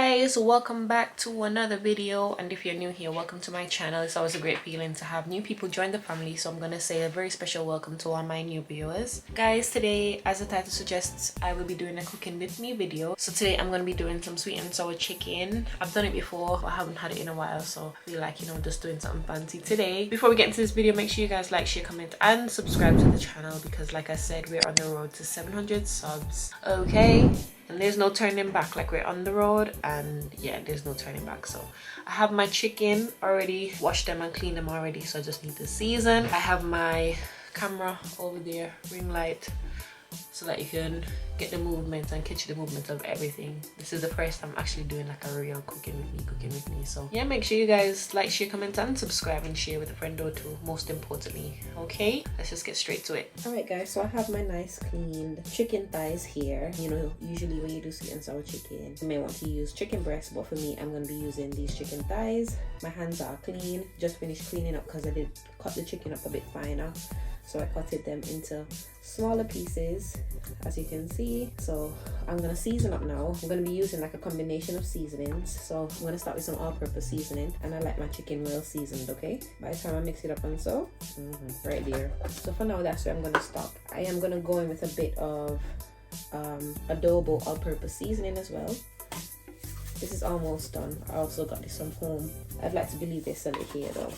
guys, welcome back to another video, and if you're new here, welcome to my channel. It's always a great feeling to have new people join the family, so I'm gonna say a very special welcome to all my new viewers. Guys, today, as the title suggests, I will be doing a cooking with me video. So today I'm gonna be doing some sweet and sour chicken. I've done it before, but I haven't had it in a while, so I feel like, you know, just doing something fancy today. Before we get into this video, make sure you guys like, share, comment and subscribe to the channel, because like I said, we're on the road to 700 subs. Okay, and there's no turning back. Like, we're on the road and yeah, there's no turning back. So I have my chicken already, washed them and cleaned them already, so I just need to season. I have my camera over there, ring light, so that you can get the movement and catch the movement of everything. This is the first time I'm actually doing like a real cooking with me. So yeah, make sure you guys like, share, comment and subscribe, and share with a friend or two, most importantly. Okay, let's just get straight to it. All right guys, so I have my nice cleaned chicken thighs here. You know, usually when you do sweet and sour chicken, you may want to use chicken breast, but for me, I'm going to be using these chicken thighs. My hands are clean, just finished cleaning up because I did cut the chicken up a bit finer. So I cutted them into smaller pieces, as you can see. So I'm gonna season up now. I'm gonna be using like a combination of seasonings. So I'm gonna start with some all-purpose seasoning, and I like my chicken well seasoned, okay? By the time I mix it up and so, right there. So for now, that's where I'm gonna stop. I am gonna go in with a bit of adobo all-purpose seasoning as well. This is almost done. I also got this from home. I'd like to believe they sell it here though.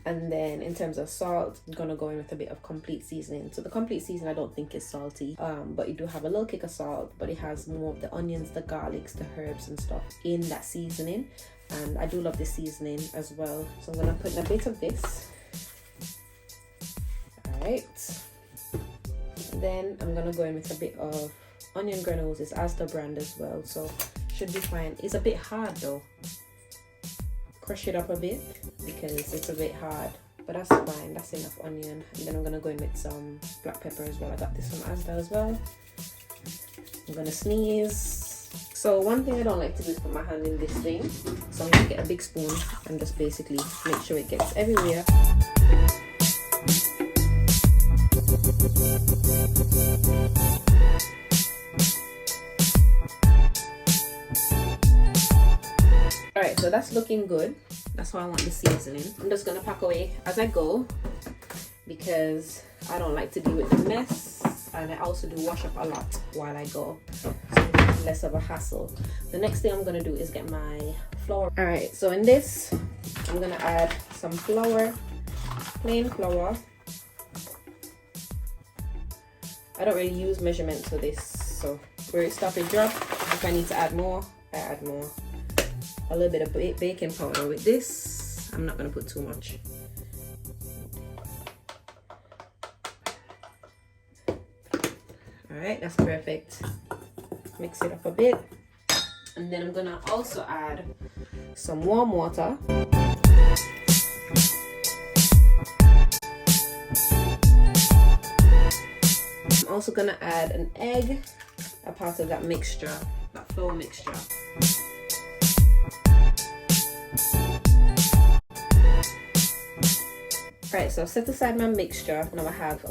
And then in terms of salt, I'm gonna go in with a bit of complete seasoning. So the complete seasoning I don't think is salty, but you do have a little kick of salt, but it has more of the onions, the garlics, the herbs and stuff in that seasoning. And I do love this seasoning as well. So I'm gonna put in a bit of this. All right. And then I'm gonna go in with a bit of onion granules. It's Asda brand as well, so should be fine. It's a bit hard though. Crush it up a bit because it's a bit hard, but that's fine. That's enough onion. And then I'm gonna go in with some black pepper as well. I got this from Asda as well. I'm gonna sneeze. So one thing I don't like to do is put my hand in this thing, so I'm gonna get a big spoon and just basically make sure it gets everywhere. Alright, so that's looking good. That's how I want the seasoning. I'm just gonna pack away as I go because I don't like to deal with the mess, and I also do wash up a lot while I go, so it's less of a hassle. The next thing I'm gonna do is get my flour. Alright, so in this, I'm gonna add some flour, plain flour. I don't really use measurements for this, so where it stop and drop. If I need to add more, I add more. A little bit of baking powder with this. I'm not gonna put too much. All right, that's perfect. Mix it up a bit. And then I'm gonna also add some warm water. I'm also gonna add an egg, a part of that mixture, that flour mixture. Right, so I've set aside my mixture. Now I have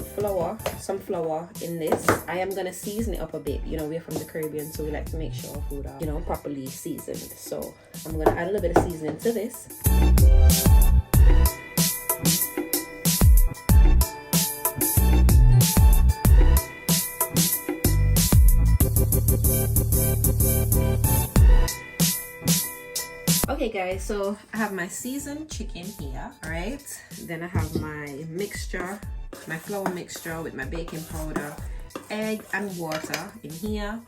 some flour in this. I am gonna season it up a bit. You know, we're from the Caribbean, so we like to make sure our food are, you know, properly seasoned. So I'm gonna add a little bit of seasoning to this. Okay guys, so I have my seasoned chicken here, all right? Then I have my mixture, my flour mixture with my baking powder, egg and water in here.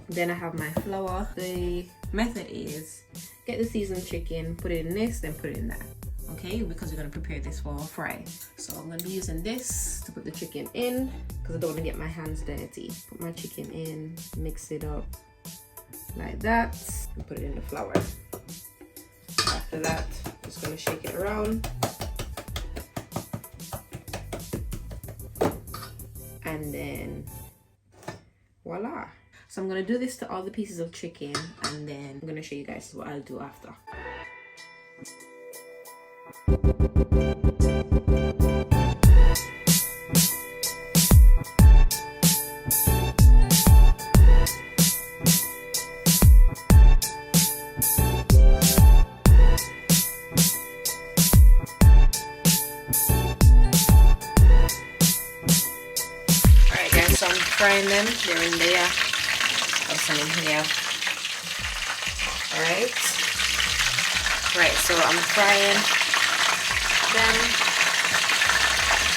Then I have my flour. The method is get the seasoned chicken, put it in this, then put it in that, okay? Because we're gonna prepare this for fry. So I'm gonna be using this to put the chicken in because I don't wanna get my hands dirty. Put my chicken in, mix it up like that, and put it in the flour. After that, just gonna shake it around, and then voila. So I'm gonna do this to all the pieces of chicken, and then I'm gonna show you guys what I'll do after. frying them. They're in there. I'll send them here. Alright. Right, so I'm frying them.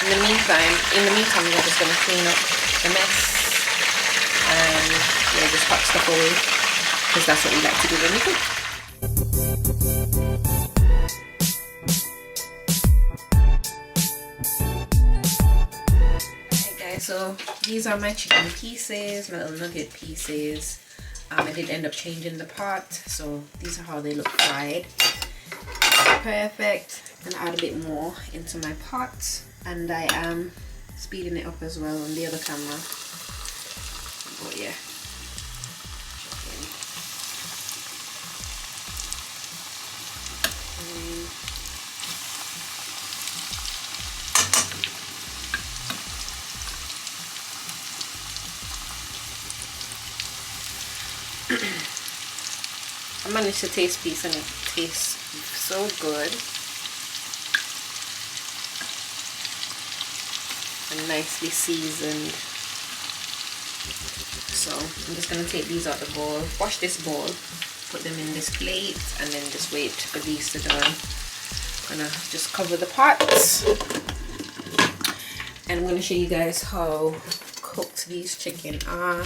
In the meantime, we're just gonna clean up the mess and just put stuff away, because that's what we like to do when we cook. So these are my chicken pieces, my little nugget pieces. I did end up changing the pot, so these are how they look fried. Perfect. I'm gonna add a bit more into my pot, and I am speeding it up as well on the other camera. But yeah. I managed to taste piece and it tastes so good and nicely seasoned. So I'm just going to take these out the bowl, wash this bowl, put them in this plate, and then just wait for these to done. I'm going to just cover the pots, and I'm going to show you guys how cooked these chicken are.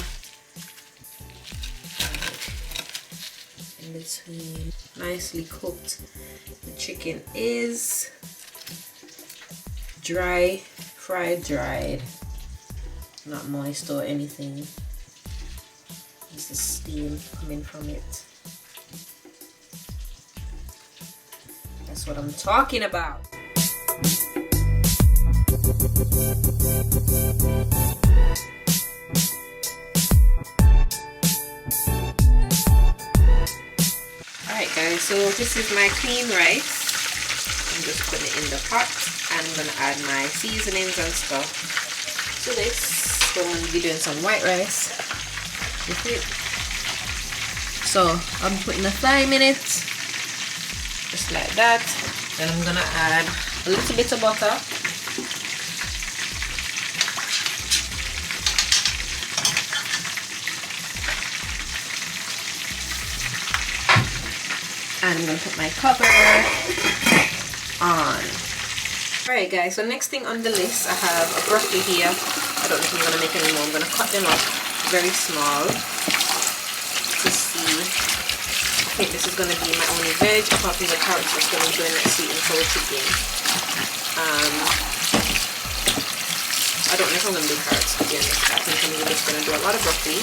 Between nicely cooked the chicken is, dry, fried dried, not moist or anything. There's the steam coming from it. That's what I'm talking about. Guys, so this is my clean rice. I'm just putting it in the pot, and I'm gonna add my seasonings and stuff to this. So I'm gonna be doing some white rice with it. So I'm putting a thyme in it, just like that. Then I'm gonna add a little bit of butter. And I'm going to put my cover on. Alright guys, so next thing on the list, I have a broccoli here. I don't know if I'm going to make any more. I'm going to cut them up very small to see. I think this is going to be my only veg, apart from the carrots that's going to be doing that sweet and sour chicken. I don't know if I'm going to do carrots, to be honest. I think I'm just going to do a lot of broccoli.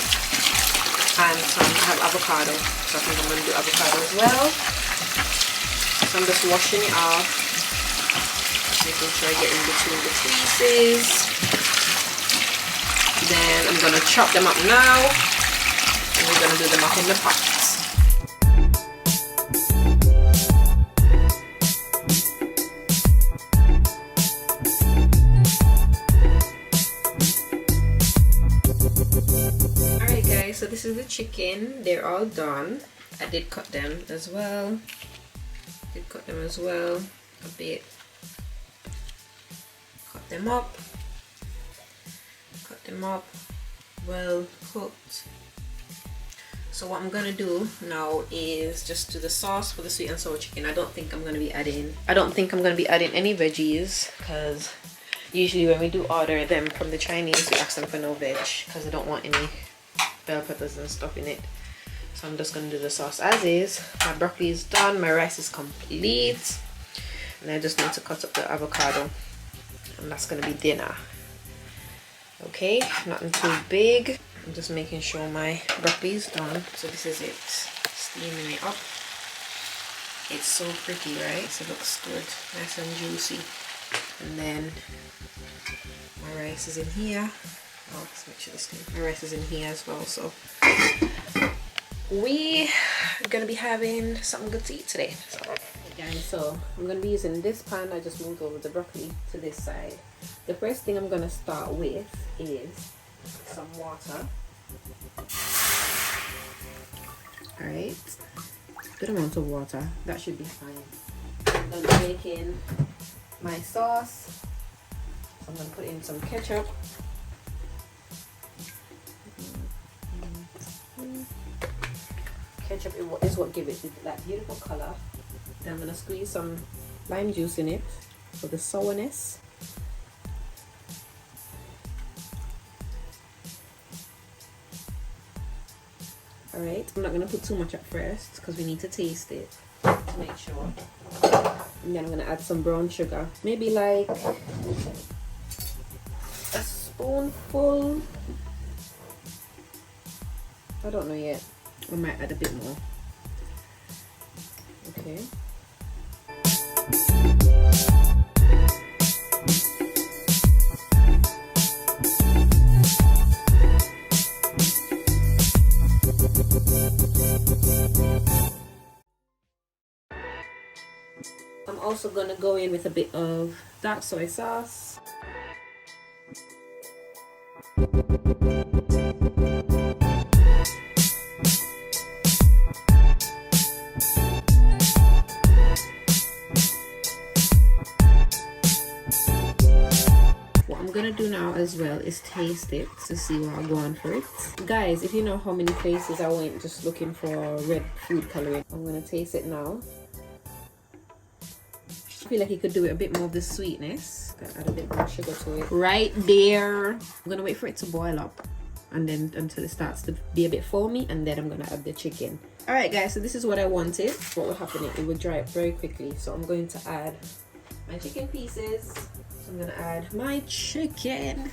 And I have avocado, so I think I'm going to do avocado as well. So I'm just washing it off, making sure I get in between the pieces. Then I'm going to chop them up now, and we're going to do them up in the pots. So this is the chicken. They're all done. I did cut them as well. A bit. Cut them up. Well cooked. So what I'm gonna do now is just do the sauce for the sweet and sour chicken. I don't think I'm gonna be adding any veggies, because usually when we do order them from the Chinese, we ask them for no veg because I don't want any bell peppers and stuff in it. So I'm just gonna do the sauce as is. My broccoli is done, my rice is complete, and I just need to cut up the avocado, and that's gonna be dinner. Okay, nothing too big. I'm just making sure my broccoli is done. So this is it, steaming it up. It's so pretty, right? So it looks good, nice and juicy. And then my rice is in here. Oh, let's make sure this thing. My rice is in here as well. So we are gonna be having something good to eat today. So I'm gonna be using this pan. I just moved over the broccoli to this side. The first thing I'm gonna start with is some water. All right, good amount of water. That should be fine. I'm gonna be making my sauce. So I'm gonna put in some ketchup. Ketchup is what gives it that beautiful color. Then I'm gonna squeeze some lime juice in it for the sourness. Alright, I'm not gonna put too much at first because we need to taste it to make sure. And then I'm gonna add some brown sugar, maybe like a spoonful. I don't know yet. I might add a bit more. Okay. I'm also gonna go in with a bit of dark soy sauce. What I'm gonna do now as well is taste it to see what I'm going for it. Guys, if you know how many places I went just looking for red food coloring, I'm gonna taste it now. I feel like you could do it a bit more of the sweetness. Gotta add a bit more sugar to it. Right there. I'm gonna wait for it to boil up and then until it starts to be a bit foamy, and then I'm gonna add the chicken. Alright guys, so this is what I wanted. What would happen, it would dry up very quickly. So I'm going to add my chicken pieces. So I'm gonna add my chicken.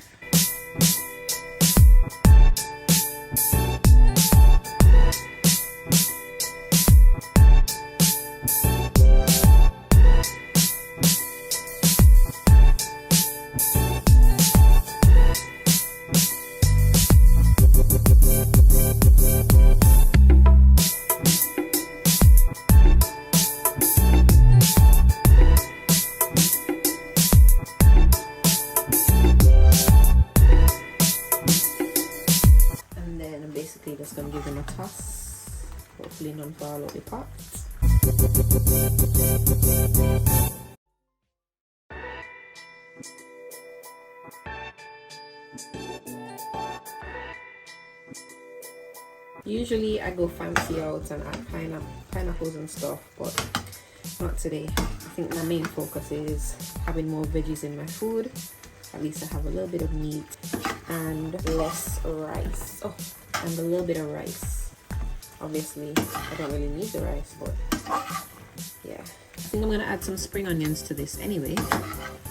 Just gonna give them a toss. Hopefully none fall out the pot. Usually I go fancy out and add pineapples and stuff, but not today. I think my main focus is having more veggies in my food. At least I have a little bit of meat and less rice. Oh, and a little bit of rice. Obviously, I don't really need the rice, but yeah. I think I'm gonna add some spring onions to this anyway,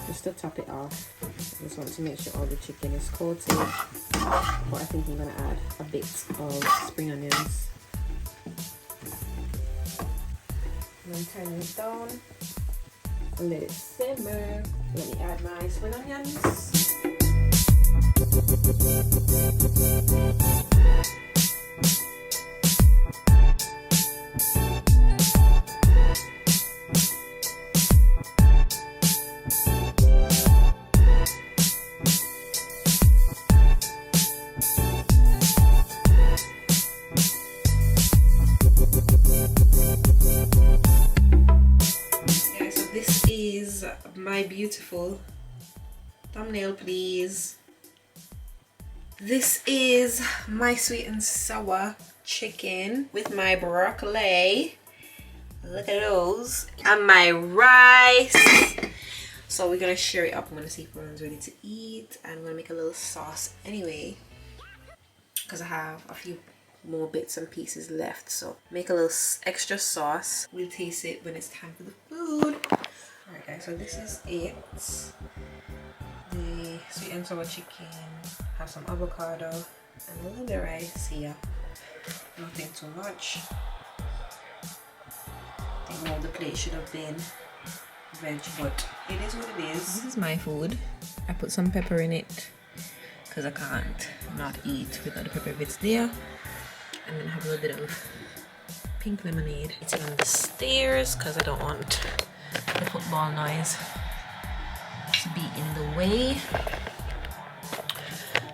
just to top it off. I just want to make sure all the chicken is coated, but I think I'm gonna add a bit of spring onions. And then turn it down and let it simmer. Let me add my spring onions. My beautiful thumbnail, please. This is my sweet and sour chicken with my broccoli. Look at those. And my rice. So we're gonna share it up. I'm gonna see if everyone's ready to eat, and I'm gonna make a little sauce anyway because I have a few more bits and pieces left. So make a little extra sauce. We'll taste it when it's time for the food. Alright guys, so this is it. The sweet and sour chicken. Have some avocado and a little bit of rice here. Nothing too much. I think more of the plate should have been veg, but it is what it is. This is my food. I put some pepper in it because I can't not eat without the pepper if it's there. I'm gonna have a little bit of pink lemonade. It's on the stairs because I don't want the football noise to be in the way.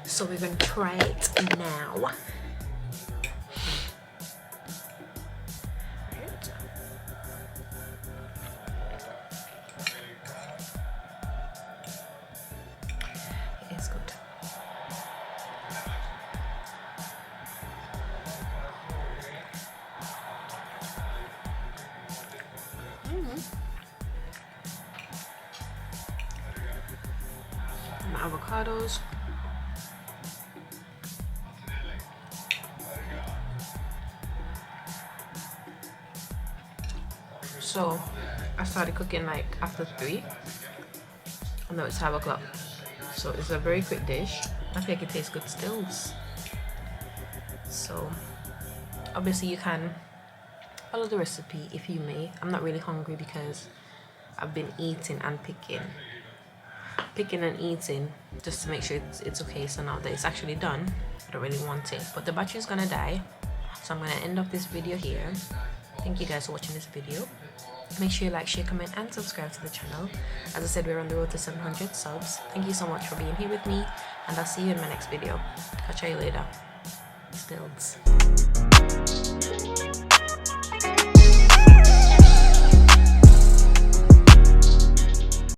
So we're gonna try it now. It is good. avocados. So I started cooking like after 3 and now it's 5 o'clock. So it's a very quick dish. I feel like it tastes good still. So obviously you can follow the recipe if you may. I'm not really hungry because I've been eating and picking and eating just to make sure it's okay. So now that it's actually done, I don't really want it, but the battery is gonna die, so I'm gonna end up this video here. Thank you guys for watching this video. Make sure you like, share, comment and subscribe to the channel. As I said, we're on the road to 700 subs. Thank you so much for being here with me, and I'll see you in my next video. Catch you later. Stills.